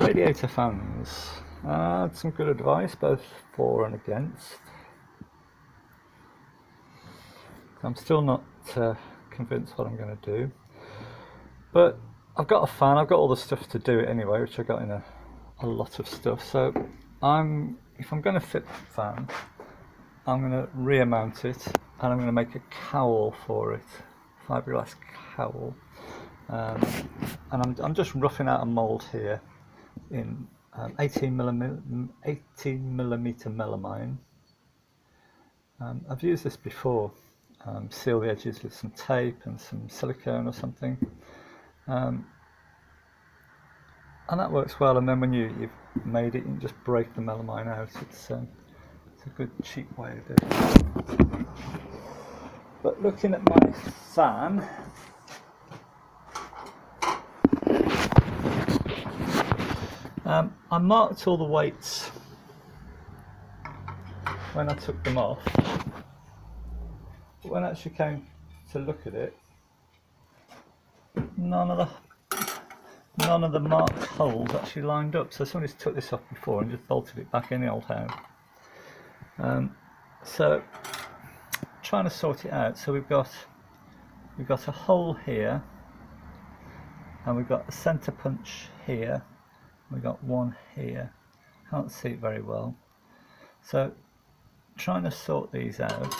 Radiator fans. Some good advice, both for and against. I'm still not convinced what I'm going to do, but I've got a fan. I've got all the stuff to do it anyway, which I got in a lot of stuff. So if I'm going to fit the fan, I'm going to rear mount it, and I'm going to make a cowl for it, fiberglass cowl. And I'm just roughing out a mould here in 18mm melamine. I've used this before. Seal the edges with some tape and some silicone or something, and that works well. And then when you've made it, you can just break the melamine out. It's a good cheap way of doing it. But looking at my fan, I marked all the weights when I took them off. But when I actually came to look at it, none of the marked holes actually lined up. So somebody's took this off before and just bolted it back in the old house. So trying to sort it out. So we've got a hole here, and we've got a centre punch here. We've got one here. Can't see it very well. So trying to sort these out.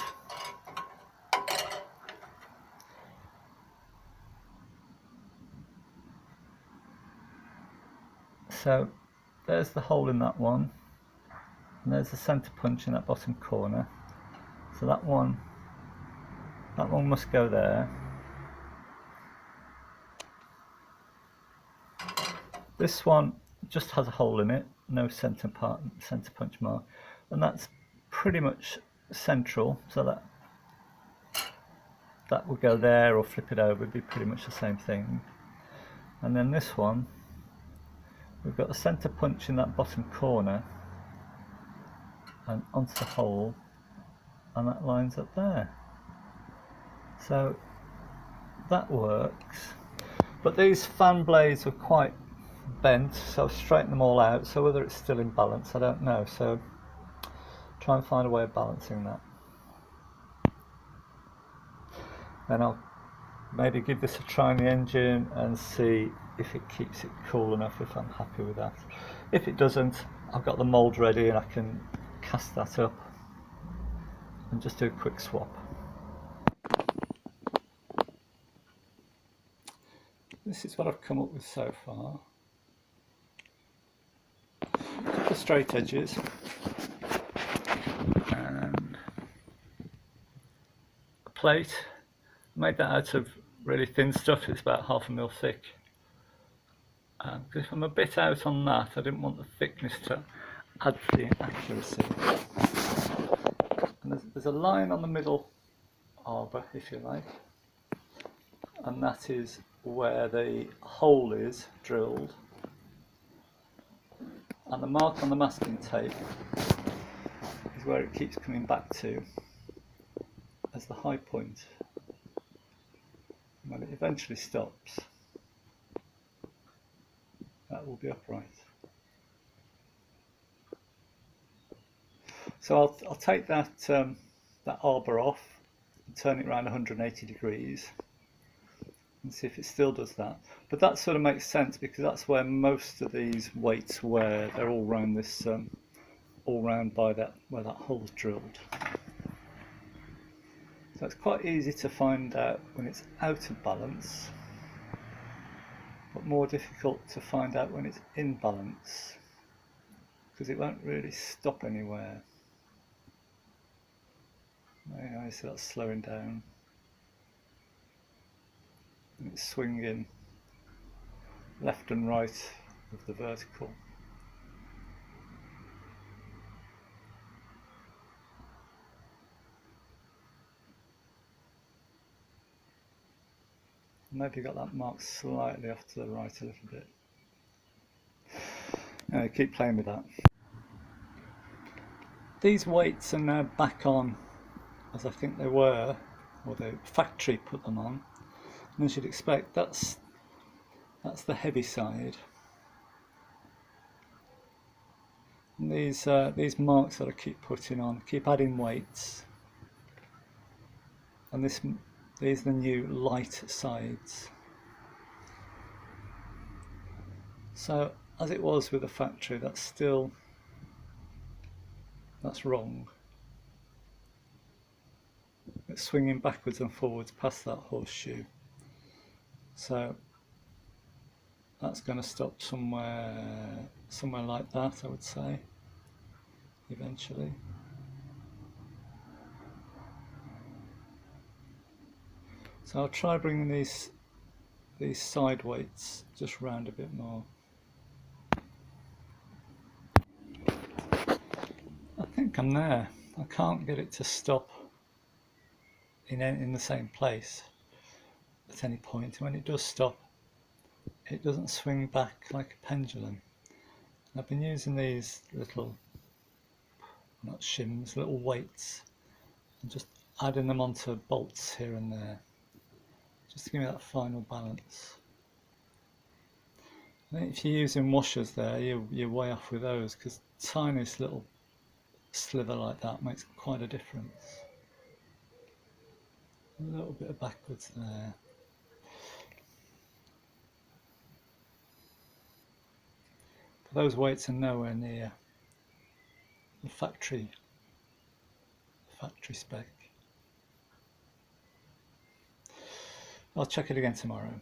So there's the hole in that one, and there's the centre punch in that bottom corner. So that one must go there. This one just has a hole in it, no centre punch mark, and that's pretty much central. So that will go there, or flip it over, it'd be pretty much the same thing. And then this one, we've got the centre punch in that bottom corner and onto the hole, and that lines up there. So that works. But these fan blades are quite bent, so I've straightened them all out. So whether it's still in balance, I don't know. So try and find a way of balancing that. Then I'll maybe give this a try in the engine and see if it keeps it cool enough, if I'm happy with that. If it doesn't, I've got the mould ready and I can cast that up and just do a quick swap. This is what I've come up with so far. A couple of straight edges and a plate. I made that out of really thin stuff. It's about 1/2 mil thick. Because if I'm a bit out on that, I didn't want the thickness to add to the accuracy. And there's a line on the middle arbor, if you like, and that is where the hole is drilled, and the mark on the masking tape is where it keeps coming back to as the high point. When it eventually stops, that will be upright. So I'll take that arbor off and turn it around 180 degrees and see if it still does that. But that sort of makes sense, because that's where most of these weights wear. They're all round this, all round by that where that hole's drilled. So it's quite easy to find out when it's out of balance, but more difficult to find out when it's in balance, because it won't really stop anywhere. Anyway, so that's slowing down, and it's swinging left and right of the vertical. Maybe got that mark slightly off to the right a little bit. Keep playing with that. These weights are now back on as I think they were, or the factory put them on. And as you'd expect, that's the heavy side. And these marks that I keep putting on, keep adding weights. And these are the new light sides. So as it was with the factory, that's wrong. It's swinging backwards and forwards past that horseshoe. So that's going to stop somewhere like that, I would say, eventually. So I'll try bringing these side weights just round a bit more. I think I'm there. I can't get it to stop in the same place at any point. And when it does stop, it doesn't swing back like a pendulum. I've been using these little, not shims, little weights, and just adding them onto bolts here and there, just to give me that final balance. I think if you're using washers there, you're way off with those, because the tiniest little sliver like that makes quite a difference. A little bit of backwards there. But those weights are nowhere near the factory spec. I'll check it again tomorrow.